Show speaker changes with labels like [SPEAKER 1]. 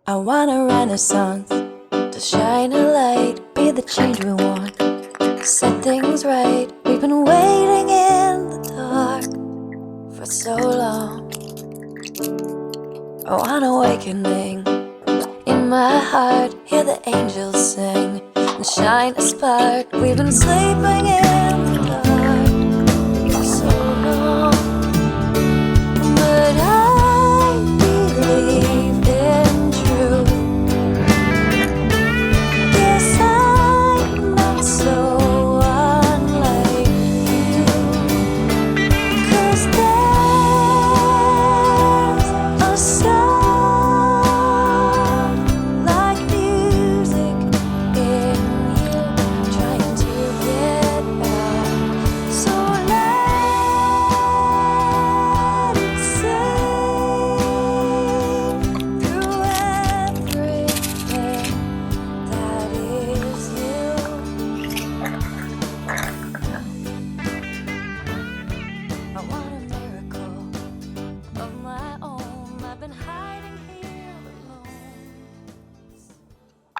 [SPEAKER 1] I want a renaissance to shine a light, be the change we want, set things right. We've been waiting in the dark for so long. I want awakening in my heart, hear the angels sing and shine a spark. We've been sleeping in the dark for so long, but I believe in truth. Yes, I'm not so unlike you, 'cause there's a sound like music in you, trying to get out. So let it sing through everything that is you. I want a miracle of my own. I've been hiding.